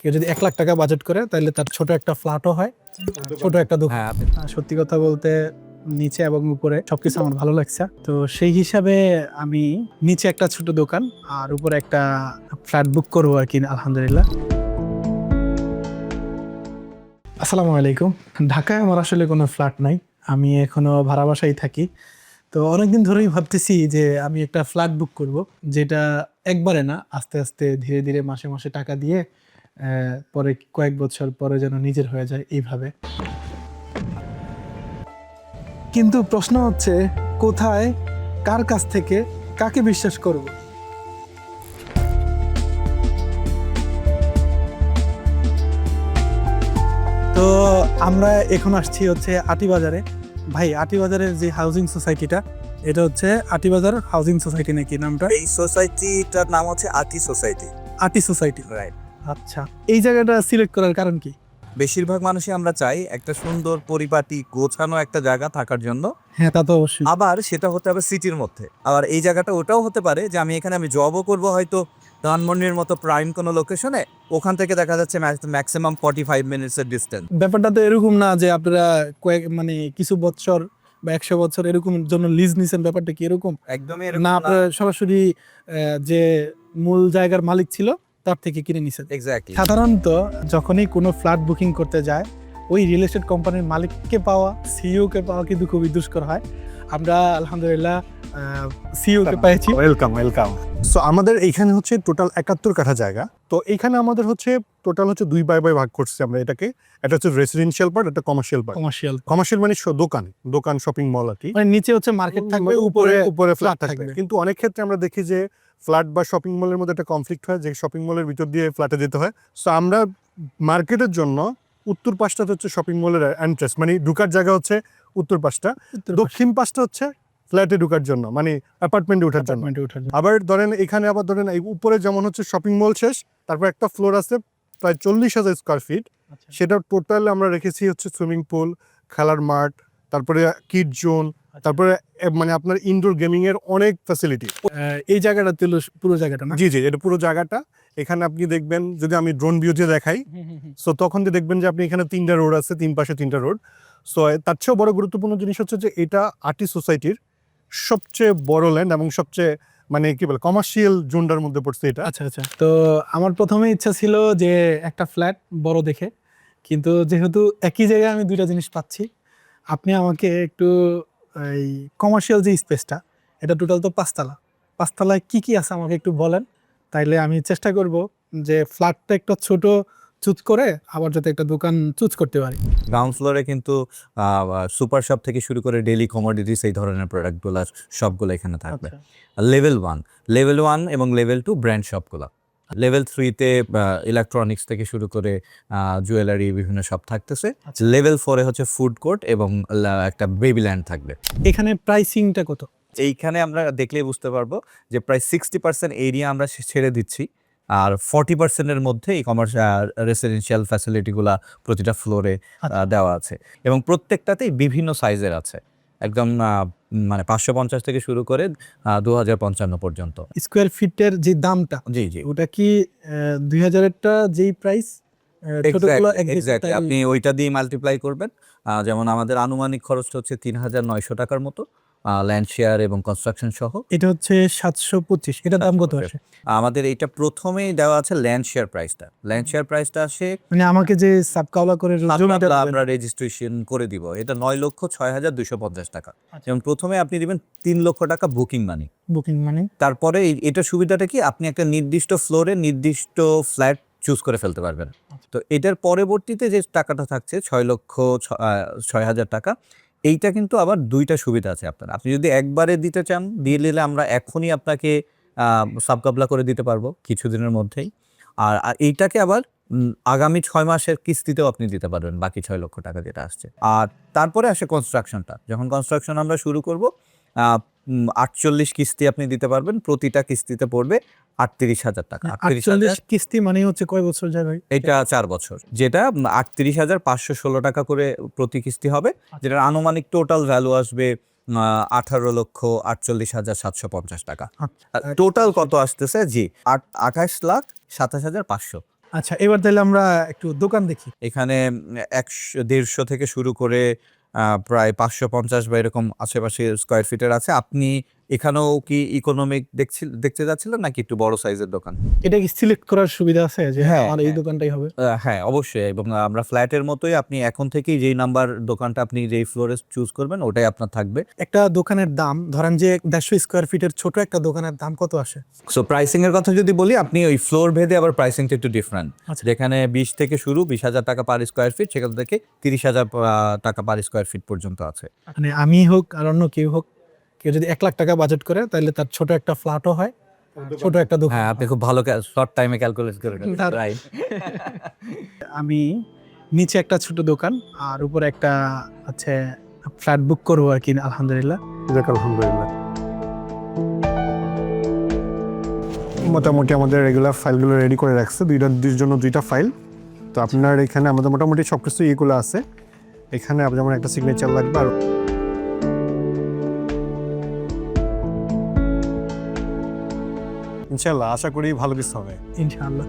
কেউ যদি 1 লাখ টাকা বাজেট করে তাহলে তার ছোট একটা ফ্ল্যাটও হয়, ছোট একটা দোকান। হ্যাঁ, সত্যি কথা বলতে নিচে এবং উপরে সবকিছু আমার ভালো লাগছে। তো সেই হিসাবে আমি নিচে একটা ছোট দোকান আর উপরে একটা ফ্ল্যাট বুক করবো আর কি, আলহামদুলিল্লাহ। আসসালামু আলাইকুম। ঢাকায় আমার আসলে কোনো ফ্ল্যাট নাই, আমি এখনো ভাড়া বাসায় থাকি। তো অনেকদিন ধরেই ভাবতেছি যে আমি একটা ফ্ল্যাট বুক করব, যেটা একবারে না, আস্তে আস্তে ধীরে ধীরে মাসে মাসে টাকা দিয়ে পরে কয়েক বছর পরে যেন নিজের হয়ে যায় এইভাবে। কিন্তু প্রশ্ন হচ্ছে, কোথায়, কার কাছ থেকে, কাকে বিশ্বাস করব? তো আমরা এখন আসছি হচ্ছে আটিবাজারে। ভাই, আটিবাজারের যে হাউজিং সোসাইটিটা, এটা হচ্ছে আটিবাজার হাউজিং সোসাইটি নাকি নামটা? এই সোসাইটিটার নাম হচ্ছে আটি সোসাইটি। আটি সোসাইটি, রাইট। আচ্ছা। এই জায়গাটা সিলেক্ট করার কারণ কি? বেশিরভাগ মানুষই আমরা চাই একটা সুন্দর পরিপাটি গোছানো একটা জায়গা থাকার জন্য। হ্যাঁ, তা তো অবশ্যই। আবার সেটা হতে হবে সিটির মধ্যে। আবার এই জায়গাটা ওটাও হতে পারে যে আমি এখানে জবও করব হয়তো ধানমন্ডির মতো প্রাইম কোনো লোকেশনে, ওখান থেকে দেখা যাচ্ছে ম্যাক্সিমাম 45 মিনিটসের ডিস্টেন্স। ব্যাপারটা তো এরকম না যে আপনারা মানে কিছু বছর বা 100 বছর এরকম জন্য লিজ নিছেন। ব্যাপারটা কি এরকম? একদমই না, এরকম না। আপনারা সরাসরি যে মূল জায়গার মালিক ছিল তার থেকে কিনে নিছেন? এক্স্যাক্টলি। সাধারণত যখনই কোনো ফ্ল্যাট বুকিং করতে যায়, ওই রিয়েল এস্টেট কোম্পানির মালিককে পাওয়া, সিইও কে পাওয়া কিন্তু খুবই দুষ্কর হয়। আমরা আলহামদুলিল্লাহ সিইও কে পেয়েছি। ওয়েলকাম। সো আমাদের এইখানে হচ্ছে টোটাল 71 কাঠা জায়গা। তো এইখানে আমাদের হচ্ছে টোটাল হচ্ছে 2 ভাগে ভাগ করছি আমরা এটাকে। এটা হচ্ছে রেসিডেন্সিয়াল পার্ট, এটা কমার্শিয়াল পার্ট। কমার্শিয়াল কমার্শিয়াল মানে দোকান শপিং মল আর কি। মানে নিচে হচ্ছে মার্কেট থাকবে, উপরে উপরে ফ্ল্যাট flat থাকবে। থাকবে। কিন্তু অনেক ক্ষেত্রে আমরা দেখি যে ফ্ল্যাট বা শপিং মলের মধ্যে একটা কনফ্লিক্ট হয়, যে শপিং মলের ভিতর দিয়ে ফ্ল্যাটে যেতে হয়। সো আমরা মার্কেটের জন্য উত্তর পাশটা হচ্ছে শপিং মলের এন্ট্রেন্স, মানে ঢুকার জায়গা হচ্ছে উত্তর পাশটা, দক্ষিণ পাশটা হচ্ছে ফ্ল্যাটে ঢুকার জন্য, মানে অ্যাপার্টমেন্টে ওঠার জন্য। আবার ধরেন এখানে আবার ধরেন এই উপরে যেমন হচ্ছে শপিং মল শেষ, তারপর একটা ফ্লোর আছে প্রায় 40,000 স্কোয়ার ফিট। সেটা টোটাল আমরা রেখেছি হচ্ছে সুইমিং পুল, খেলার মাঠ, তারপরে কিড জোন, তারপরে মানে আপনার ইনডোর গেমিং এর অনেক ফ্যাসিলিটি। এই জায়গাটা ছিল পুরো জায়গাটা না? জি, এটা পুরো জায়গাটা। এখানে আপনি দেখবেন, যদি আমি ড্রোন ভিউতে দেখাই, সো তখন যে দেখবেন যে আপনি এখানে 3টা রোড আছে, 3 পাশে 3টা রোড। সো তার চেয়েও বড় গুরুত্বপূর্ণ জিনিস হচ্ছে যে এটা আটি সোসাইটির সবচেয়ে বড় ল্যান্ড এবং সবচেয়ে মানে কি বলে কমার্শিয়াল জোনটার মধ্যে পড়ছে এটা। আচ্ছা আচ্ছা। তো আমার প্রথমে ইচ্ছা ছিল যে একটা ফ্ল্যাট বড় দেখে, কিন্তু যেহেতু একই জায়গায় আমি দুইটা জিনিস পাচ্ছি, আপনি আমাকে একটু এই কমার্শিয়াল যে স্পেসটা, এটা টোটাল তো 5 তলা, 5 তলায় কি কি আছে আমাকে একটু বলেন। তাইলে আমি চেষ্টা করব যে ফ্ল্যাটটা একটা ছোট চুজ করে আবার যাতে একটা দোকান চুজ করতে পারি। গ্রাউন্ড ফ্লোরে কিন্তু সুপার শপ থেকে শুরু করে ডেইলি কমোডিটিস এই ধরনের প্রোডাক্টগুলো সবগুলো এখানে থাকবে। লেভেল 1 এবং লেভেল 2 ব্র্যান্ড শপগুলো। লেভেল 3-তে ইলেকট্রনিক্স থেকে শুরু করে জুয়েলারি বিভিন্ন শপ থাকতেছে। লেভেল 4-এ হচ্ছে ফুড কোর্ট এবং একটা বেবি ল্যান্ড থাকবে। এখানে প্রাইসিংটা কত? এইখানে আমরা দেখলেই বুঝতে পারবো যে প্রায় 60% এরিয়া আমরা ছেড়ে দিচ্ছি, আর 40% এর মধ্যে এই রেসিডেন্সিয়াল ফ্যাসিলিটিগুলা প্রতিটা ফ্লোরে দেওয়া আছে, এবং প্রত্যেকটাতেই বিভিন্ন সাইজের আছে, একদম মানে 550 থেকে শুরু করে 2055 পর্যন্ত। স্কোয়ার ফিটের যে দামটা, জি জি, ওটা কি 2000-এরটা যেই প্রাইস, ছোটগুলো এক্স্যাক্টলি আপনি ওইটা দিয়ে মাল্টিপ্লাই করবেন। যেমন আমাদের আনুমানিক খরচটা হচ্ছে 3,900 টাকার মতো, ল্যান্ড শেয়ার এবং কনস্ট্রাকশন সহ। এটা হচ্ছে 725। এটা দাম কত আসে? আমাদের এইটা প্রথমেই দেওয়া আছে ল্যান্ড শেয়ার প্রাইসটা আসে, মানে আমাকে যে সাবকাওলা করে আমরা রেজিস্ট্রেশন করে দিব, এটা 9,06,250 টাকা। যেমন প্রথমে আপনি দিবেন 3 লক্ষ টাকা বুকিং মানি। বুকিং মানে তারপরে এটা সুবিধাটা কি, আপনি একটা নির্দিষ্ট ফ্লোরে নির্দিষ্ট ফ্ল্যাট চুজ করে ফেলতে পারবেন। তো এটার পরবর্তীতে যে টাকাটা থাকছে 6,06,000 টাকা, এইটা কিন্তু আবার দুইটা সুবিধা আছে আপনার। আপনি যদি একবারে দিতে চান, দিয়ে নিলে আমরা এখনই আপনাকে সাবকাবলা করে দিতে পারবো কিছুদিনের মধ্যেই। আর এইটাকে আবার আগামী 6 মাসের কিস্তিতেও আপনি দিতে পারবেন, বাকি 6 লক্ষ টাকা যেটা আসছে। আর তারপরে আসে কনস্ট্রাকশনটা। যখন কনস্ট্রাকশন আমরা শুরু করব, 48 কিস্তি আপনি দিতে পারবেন, প্রতিটা কিস্তিতে পড়বে 38,000 টাকা। 48 কিস্তি মানে হচ্ছে কয় বছর যাবে? এটা 4 বছর, যেটা 38,516 টাকা করে প্রতি কিস্তি হবে, যেটার আনুমানিক টোটাল ভ্যালু আসবে 18,48,750 টাকা। টোটাল কত আসতেছে? জি, 28,27,500। আচ্ছা, এবার তাহলে আমরা একটু দোকান দেখি। এখানে 100-150 থেকে শুরু করে প্রায় 550 বা এরকম আশেপাশে স্কোয়ার ফিটের আছে। আপনি এখানেও কি ইকোনমিক দেখতে যাচ্ছিলেন নাকি একটু বড় সাইজের দোকান? এটা কি সিলেক্ট করার সুবিধা আছে যে হ্যাঁ, আমার এই হ্যাঁ। দোকানটাই হবে? হ্যাঁ, অবশ্যই, এবং আমরা ফ্ল্যাটের মতোই আপনি এখন থেকেই যেই নাম্বার দোকানটা আপনি যেই ফ্লোরে চুজ করবেন ওটাই আপনার থাকবে। একটা দোকানের দাম ধরেন যে 150 স্কোয়ার ফিটের ছোট একটা দোকানের দাম কত আসে? সো প্রাইসিং এর কথা যদি বলি, আপনি ওই ফ্লোর ভেদে আবার প্রাইসিংটা একটু ডিফারেন্ট। আচ্ছা। যেখানে 20 থেকে শুরু 20,000 টাকা পার স্কোয়ার ফিট, সেখান থেকে 30,000 টাকা পার স্কোয়ার ফিট পর্যন্ত আছে। মানে আমি হোক আর অন্য কেউ হোক, কেউ যদি 1 লাখ টাকা বাজেট করে তাহলে তার ছোট একটা ফ্ল্যাটও হয়, ছোট একটা দোকান। হ্যাঁ, আপনি খুব ভালো শর্ট টাইমে ক্যালকুলেট করে তার- রাইট। আমি নিচে একটা ছোট দোকান আর উপরে একটা হচ্ছে ফ্ল্যাট বুক করবো আর কি, আলহামদুলিল্লাহ। যাক আলহামদুলিল্লাহ। মোটামুটি আমাদের রেগুলার ফাইলগুলো রেডি করে রাখছে, দুইটার জন্য 2টা ফাইল। তো আপনার এখানে আমাদের মোটামুটি সব কিছু ইয়েগুলো আছে। এখানে আপনার যেমন একটা সিগনেচার লাগবে, আর ইনশাল্লাহ আশা করি ভালো কিছু হবে। ইনশাআল্লাহ।